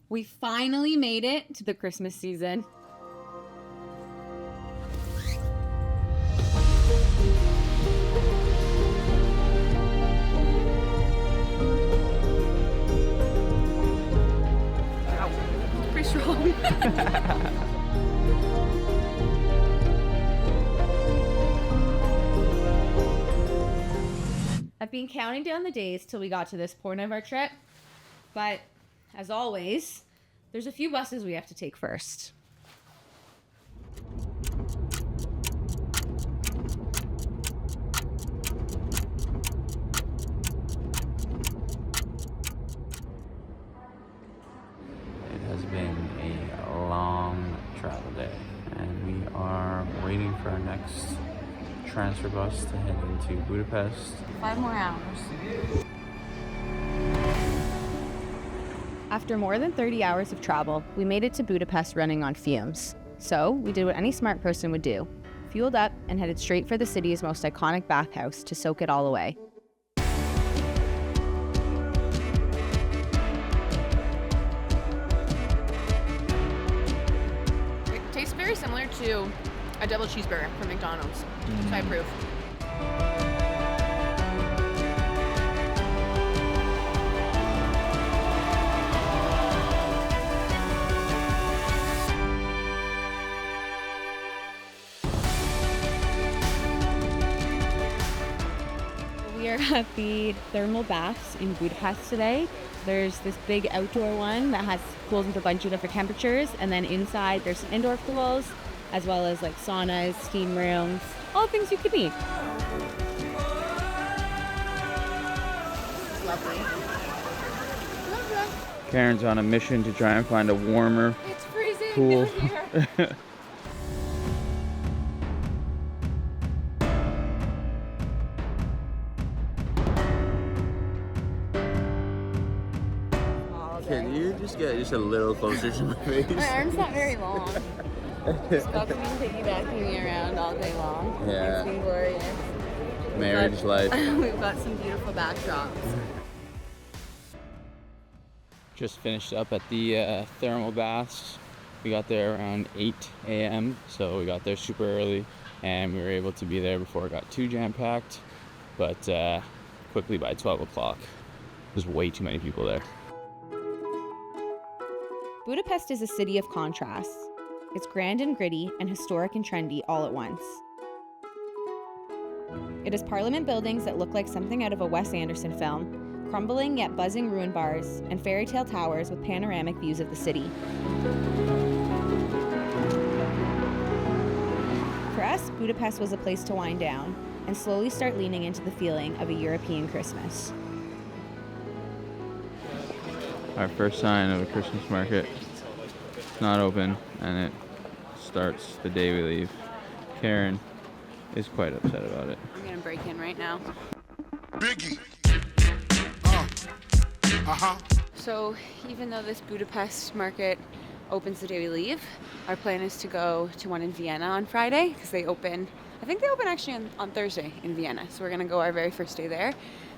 We finally made it to the Christmas season. Wow, pretty strong. I've been counting down the days till we got to this point of our trip, but as always, there's a few buses we have to take first. It has been a long travel day, and we are waiting for our next transfer bus to head into Budapest. 5 more hours. After more than 30 hours of travel, we made it to Budapest running on fumes. So we did what any smart person would do. Fueled up and headed straight for the city's most iconic bathhouse to soak it all away. It tastes very similar to a double cheeseburger from McDonald's, so I approve. We are at the thermal baths in Budapest today. There's this big outdoor one that has pools with a bunch of different temperatures, and then inside there's some indoor pools, as well as like saunas, steam rooms, all things you could need. Lovely. Karen's on a mission to try and find a warmer It's freezing pool. down here. Can you just get just a little closer to my face? My arm's not very long. Scott's been piggybacking me around all day long. Yeah. It's been glorious. Marriage life. We've got some beautiful backdrops. Just finished up at the thermal baths. We got there around 8 a.m. So we got there super early and we were able to be there before it got too jam-packed. But quickly by 12 o'clock, there's way too many people there. Budapest is a city of contrasts. It's grand and gritty and historic and trendy all at once. It has parliament buildings that look like something out of a Wes Anderson film, crumbling yet buzzing ruin bars, and fairy tale towers with panoramic views of the city. For us, Budapest was a place to wind down and slowly start leaning into the feeling of a European Christmas. Our first sign of a Christmas market. It's not open and it starts the day we leave. Karen is quite upset about it. I'm gonna break in right now. Biggie. So even though this Budapest market opens the day we leave, our plan is to go to one in Vienna on Friday because I think they open actually on Thursday in Vienna. So we're gonna go our very first day there,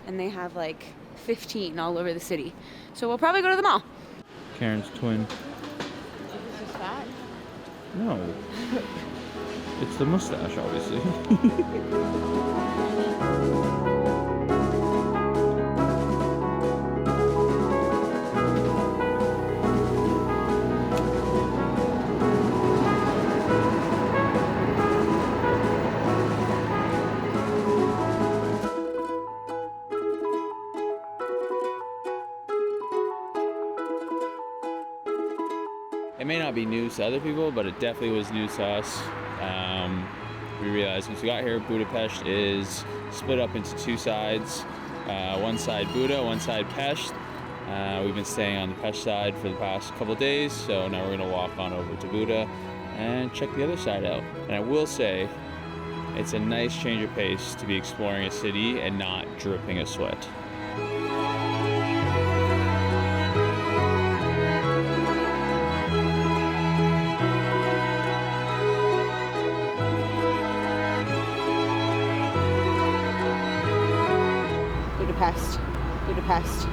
and they have like 15 all over the city. So we'll probably go to the mall. Karen's twin. Is this fat? No. It's the mustache, obviously. It may not be news to other people, but it definitely was news to us. We realized once we got here, Budapest is split up into two sides. One side Buda, one side Pest. We've been staying on the Pest side for the past couple of days, so now we're gonna walk on over to Buda and check the other side out. And I will say, it's a nice change of pace to be exploring a city and not dripping a sweat. Budapest.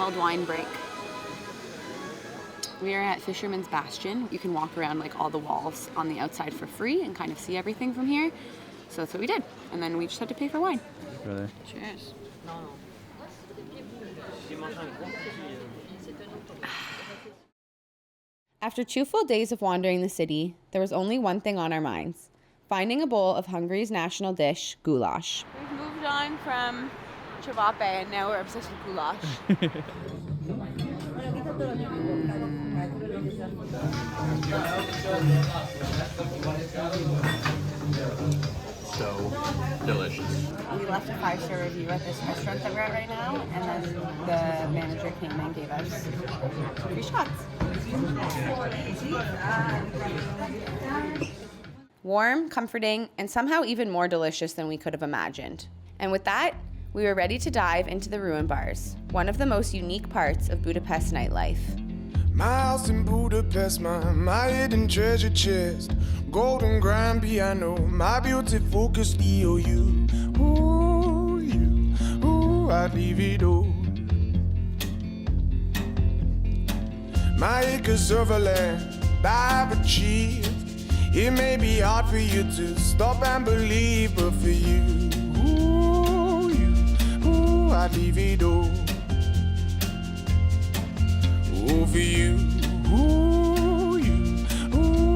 mulled wine break. We are at Fisherman's Bastion. You can walk around like all the walls on the outside for free and kind of see everything from here. So that's what we did. And then we just had to pay for wine. Brother. Cheers. After 2 full days of wandering the city, there was only one thing on our minds: finding a bowl of Hungary's national dish, goulash. We've moved on from cevape and now we're obsessed with goulash. So delicious. We left a 5-star review at this restaurant that we're at right now, and then the manager came and gave us free shots. Warm, comforting, and somehow even more delicious than we could have imagined. And with that, we were ready to dive into the ruin bars, one of the most unique parts of Budapest nightlife. My house in Budapest, my hidden treasure chest, golden grand piano, my beauty focused EOU. Ooh, you, ooh, I'd leave it all. My acres of a land I've achieved. It may be hard for you to stop and believe, but for you, I'd leave it all. Oh, for you,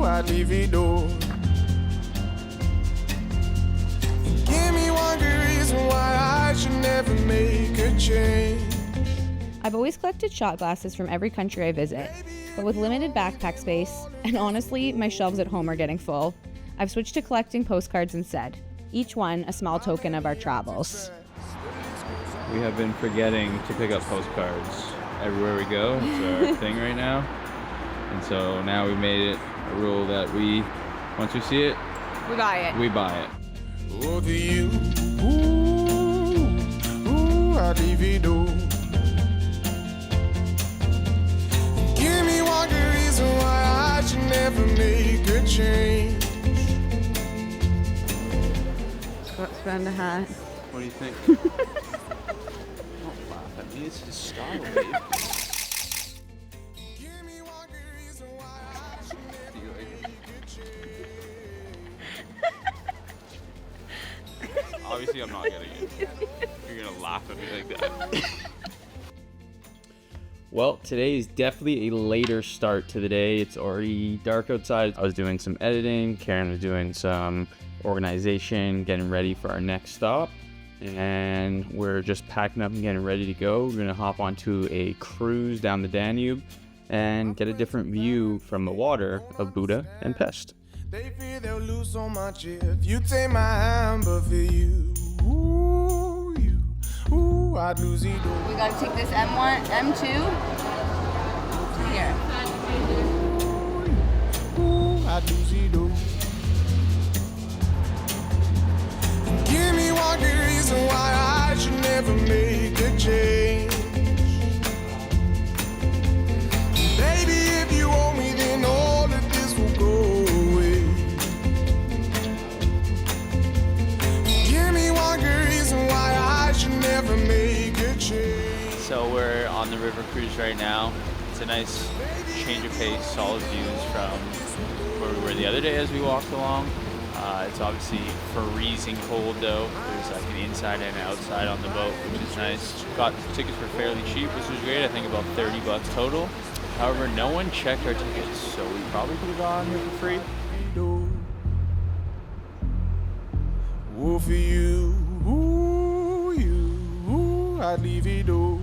I'd leave it all. Give me one good reason why I should never make a change. I've always collected shot glasses from every country I visit, but with limited backpack space, and honestly, my shelves at home are getting full, I've switched to collecting postcards instead, each one a small token of our travels. We have been forgetting to pick up postcards everywhere we go. It's our thing right now. And so now we made it a rule that once we see it, We buy it. we buy it. Oh, for you, I'd leave it all. Give me one good reason why I should never make a change. Spend a hat. What do you think? Don't laugh at me. It's just style, babe. Give me one good reason why I should never make a change. Obviously, I'm not getting it. You're gonna laugh at me like that. Well, today is definitely a later start to the day. It's already dark outside. I was doing some editing. Karen was doing some organization, getting ready for our next stop. And we're just packing up and getting ready to go. We're gonna hop onto a cruise down the Danube and get a different view from the water of Buda and Pest. They fear they'll lose so much if you take my hand, but for you, I'd lose it all. We gotta take this M1, M2 to here. I'd lose it all. Give me one good reason why I should never make a change. Baby, if you owe me, then all of this will go away. Give me one good reason why I should never make a change. So we're on the river cruise right now. It's a nice change of pace, solid views from where we were the other day as we walked along. It's obviously freezing cold though. There's like an inside and an outside on the boat, which is nice. Got tickets for fairly cheap, which was great. I think about $30 total. However, no one checked our tickets, so we probably could have gone here for free. Oh, for you, I'd leave it all.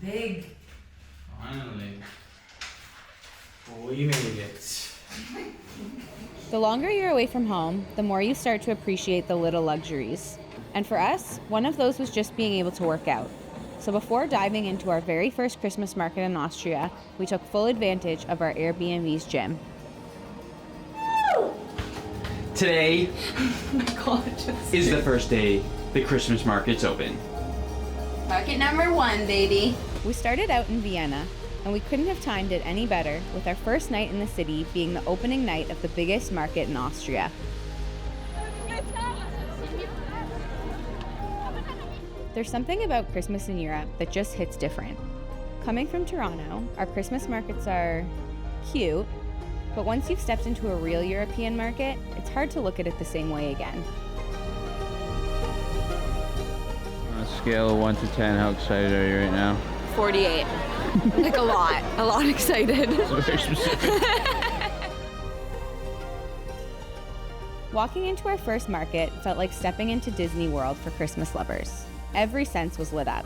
Big. Finally. We made it. The longer you're away from home, the more you start to appreciate the little luxuries. And for us, one of those was just being able to work out. So before diving into our very first Christmas market in Austria, we took full advantage of our Airbnb's gym. Today Oh my God, is the first day the Christmas market's open. Market number 1, baby. We started out in Vienna, and we couldn't have timed it any better with our first night in the city being the opening night of the biggest market in Austria. There's something about Christmas in Europe that just hits different. Coming from Toronto, our Christmas markets are cute, but once you've stepped into a real European market, it's hard to look at it the same way again. On a scale of 1 to 10, how excited are you right now? 48. Like a lot excited. Very specific. Walking into our first market felt like stepping into Disney World for Christmas lovers. Every sense was lit up.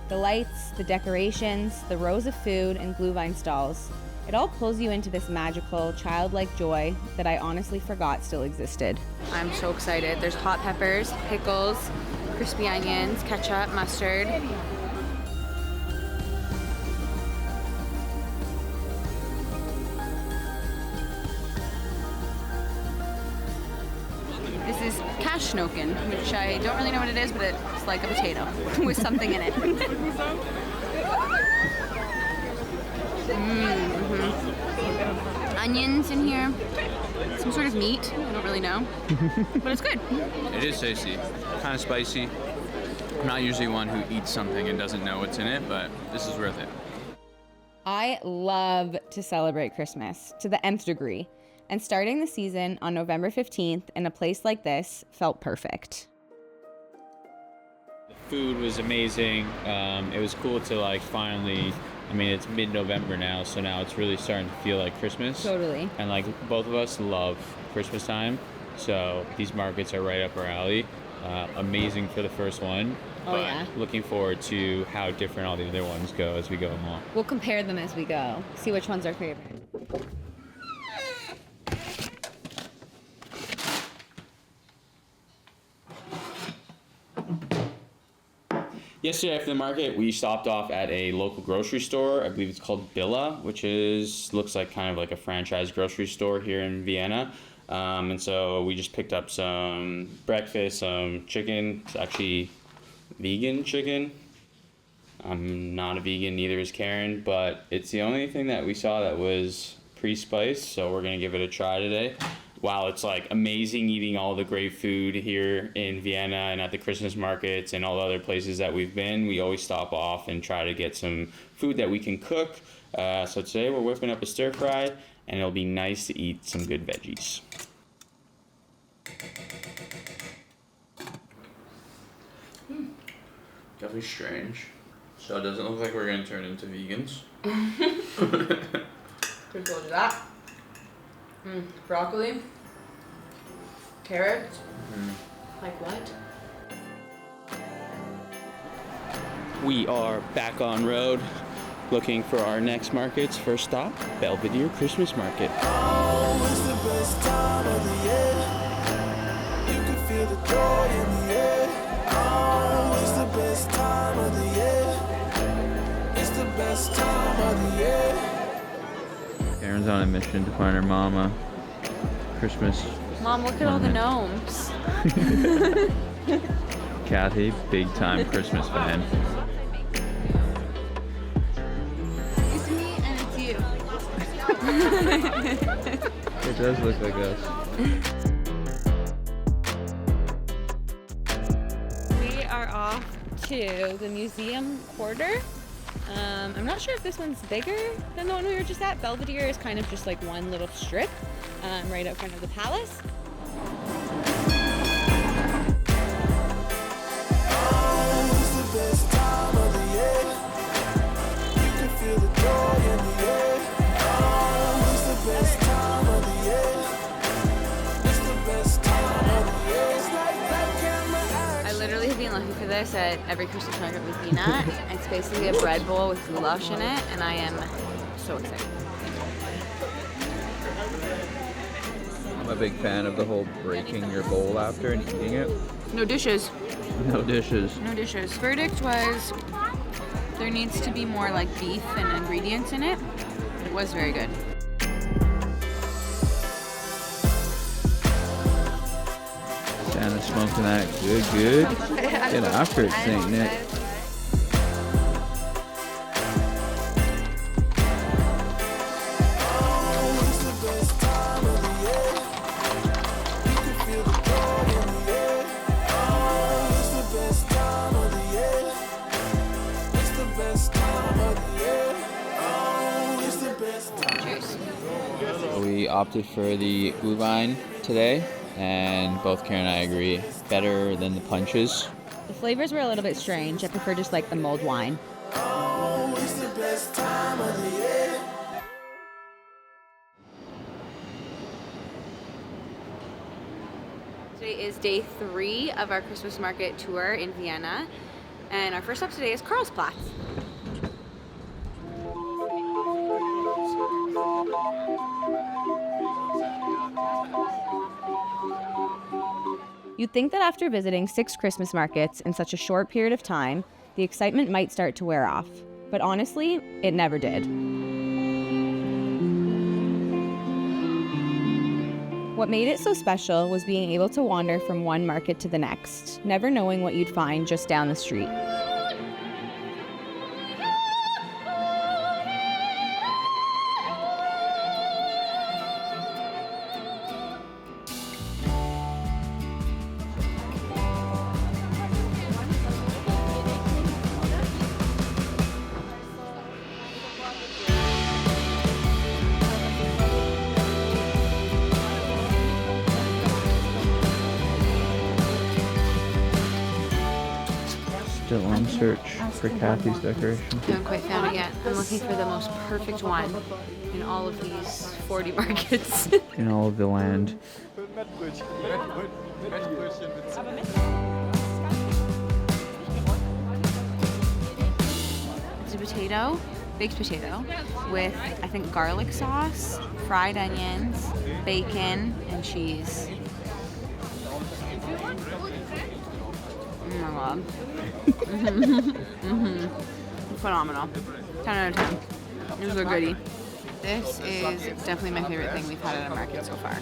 The lights, the decorations, the rows of food and glühwein stalls, it all pulls you into this magical, childlike joy that I honestly forgot still existed. I'm so excited. There's hot peppers, pickles, crispy onions, ketchup, mustard. This is Kashnoken, which I don't really know what it is, but it's like a potato with something in it. Onions in here, some sort of meat, I don't really know, but it's good. It is tasty, kind of spicy. I'm not usually one who eats something and doesn't know what's in it, but this is worth it. I love to celebrate Christmas to the nth degree, and starting the season on November 15th in a place like this felt perfect. The food was amazing. It was cool to like finally, I mean, it's mid-November now, so now it's really starting to feel like Christmas. Totally. And like both of us love Christmas time, so these markets are right up our alley. Amazing for the first one, Oh, but yeah. looking forward to how different all the other ones go as we go along. We'll compare them as we go, see which one's our favorite. Yesterday after the market, we stopped off at a local grocery store. I believe it's called Buda, which looks like kind of like a franchise grocery store here in Vienna. And so we just picked up some breakfast, some chicken. It's actually vegan chicken. I'm not a vegan, neither is Karen, but it's the only thing that we saw that was pre-spiced, so we're gonna give it a try today. Wow, it's like amazing eating all the great food here in Vienna and at the Christmas markets and all the other places that we've been. We always stop off and try to get some food that we can cook. So today we're whipping up a stir fry, and it'll be nice to eat some good veggies. Definitely strange. So it doesn't look like we're gonna turn into vegans. Who told you that? Broccoli? Carrots? Like what? We are back on road looking for our next markets. First stop, Belvedere Christmas Market. Oh, it's the best time of the year. You can feel the joy in the air. Oh, it's the best time of the year. It's the best time of the year. Karen's on a mission to find her mama. Christmas. Mom, look at all the gnomes. Kathy, big time Christmas fan. It's me and it's you. It does look like us. We are off to the museum quarter. I'm not sure if this one's bigger than the one we were just at. Belvedere is kind of just like one little strip right out front of the palace. Oh, it's the best time of the year. You can feel the joy in the air. Oh, it's the best time of the year. It's the best time of the year. It's like that camera action. I literally have been looking for this at every Christmas market we've been at. It's basically a bread bowl with goulash in it, and I am so excited. I'm a big fan of the whole breaking your bowl after and eating it. No dishes. No dishes. No dishes. Verdict was there needs to be more like beef and ingredients in it. It was very good. Smoking that good. Get after it, St. Nick. We opted for the Glühwein today, and both Karen and I agree, better than the punches. The flavors were a little bit strange. I prefer just like the mulled wine. Today is day 3 of our Christmas market tour in Vienna, and our first stop today is Karlsplatz. You'd think that after visiting 6 Christmas markets in such a short period of time, the excitement might start to wear off. But honestly, it never did. What made it so special was being able to wander from one market to the next, never knowing what you'd find just down the street. Still on search for Kathy's decoration. Haven't quite found it yet. I'm looking for the most perfect one in all of these 40 markets. In all of the land. It's a potato, baked potato, with I think garlic sauce, fried onions, bacon, and cheese. Oh my god. Phenomenal. 10 out of 10. This is a goodie. This is definitely my favorite thing we've had at a market so far.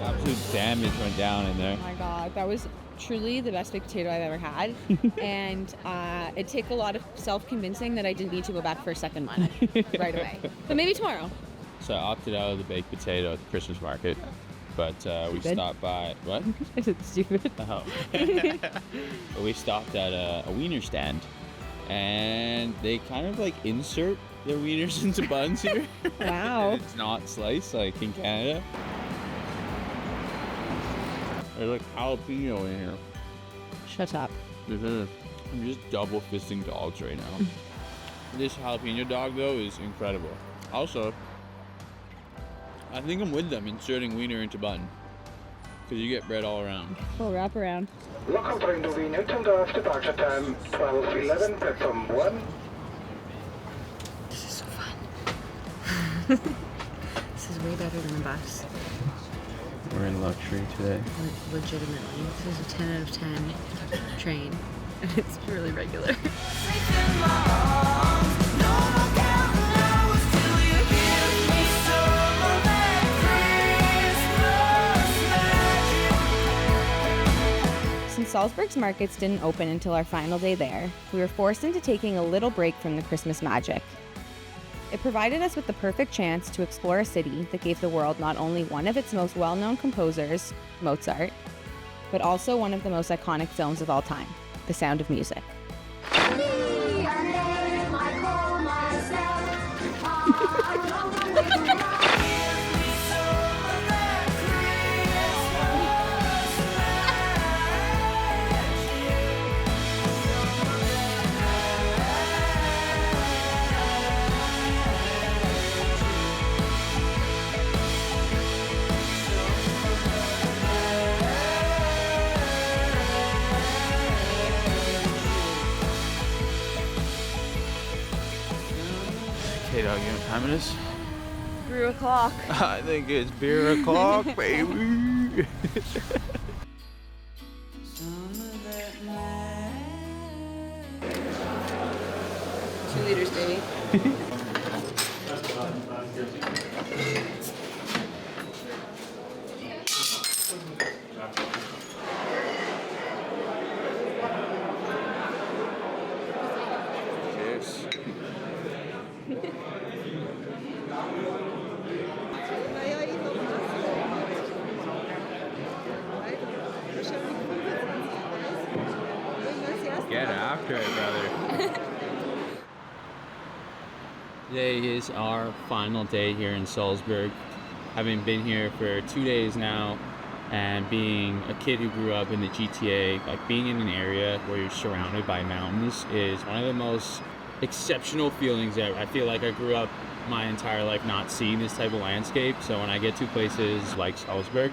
Absolute damage went down in there. Oh my god, that was truly the best baked potato I've ever had. And it took a lot of self-convincing that I didn't need to go back for a second one right away. But maybe tomorrow. So I opted out of the baked potato at the Christmas market, but we Stupid. stopped by, what? I said stupid. Oh. But we stopped at a wiener stand, and they kind of like insert their wieners into buns here. Wow. And it's not sliced like in Canada. There's like jalapeno in here. Shut up. I'm just double fisting dogs right now. This jalapeno dog though is incredible. Also, I think I'm with them inserting wiener into bun, because you get bread all around. Full wrap around. Local train to Vienna, turned off departure time 12:11, platform 1. This is so fun. This is way better than the bus. We're in luxury today. Legitimately. This is a 10 out of 10 train. And it's really regular. Since Salzburg's markets didn't open until our final day there, we were forced into taking a little break from the Christmas magic. It provided us with the perfect chance to explore a city that gave the world not only one of its most well-known composers, Mozart, but also one of the most iconic films of all time, The Sound of Music. Okay, dog, you know what time it is? Brew o'clock. I think it's beer o'clock, baby. 2 liters, baby. Today is our final day here in Salzburg. Having been here for 2 days now, and being a kid who grew up in the GTA, like being in an area where you're surrounded by mountains is one of the most exceptional feelings ever. I feel like I grew up my entire life not seeing this type of landscape, so when I get to places like Salzburg,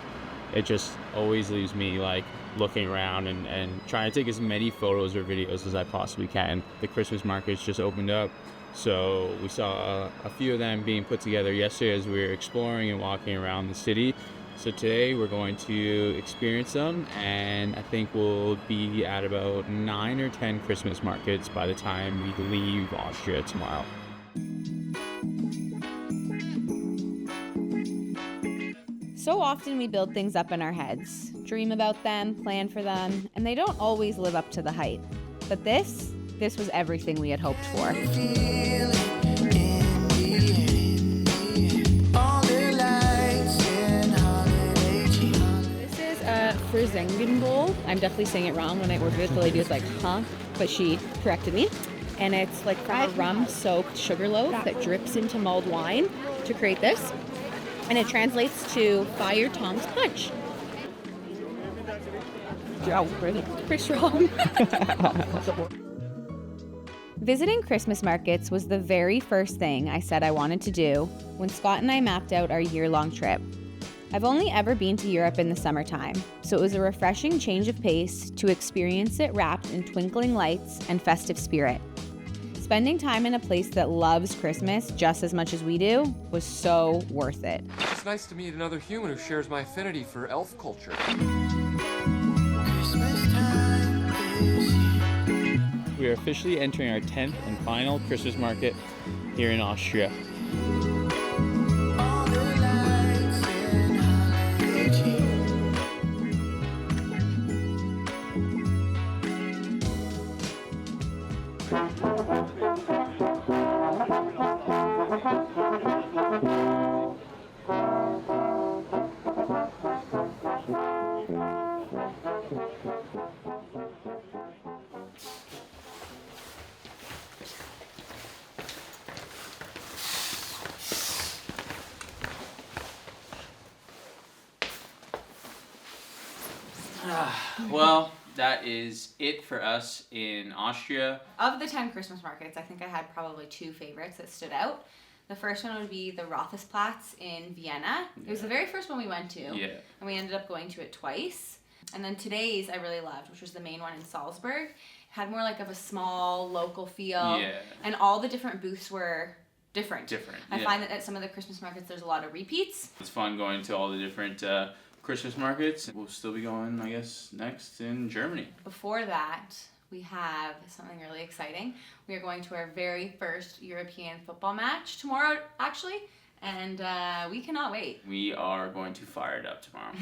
it just always leaves me like looking around and trying to take as many photos or videos as I possibly can. The Christmas markets just opened up, so we saw a few of them being put together yesterday as we were exploring and walking around the city. So today we're going to experience them, and I think we'll be at about 9 or 10 Christmas markets by the time we leave Austria tomorrow. So often we build things up in our heads, dream about them, plan for them, and they don't always live up to the hype. But this was everything we had hoped for. Verzingen bowl. I'm definitely saying it wrong. When I ordered it, the lady was like, huh? But she corrected me. And it's like from a rum-soaked sugar loaf that drips into mulled wine to create this. And it translates to Fire Tom's Punch. Oh, pretty strong. Visiting Christmas markets was the very first thing I said I wanted to do when Scott and I mapped out our year-long trip. I've only ever been to Europe in the summertime, so it was a refreshing change of pace to experience it wrapped in twinkling lights and festive spirit. Spending time in a place that loves Christmas just as much as we do was so worth it. It's nice to meet another human who shares my affinity for elf culture. We are officially entering our 10th and final Christmas market here in Austria. Well, that is it for us in Austria. Of the 10 Christmas markets, I think I had probably 2 favorites that stood out. The first one would be the Rothesplatz in Vienna. It was the very first one we went to. Yeah. And we ended up going to it twice. And then today's I really loved, which was the main one in Salzburg. It had more like of a small local feel. Yeah. And all the different booths were different. I yeah. find that at some of the Christmas markets there's a lot of repeats. It's fun going to all the different Christmas markets. We'll still be going, I guess, next in Germany. Before that, we have something really exciting. We are going to our very first European football match tomorrow, actually, and we cannot wait. We are going to fire it up tomorrow.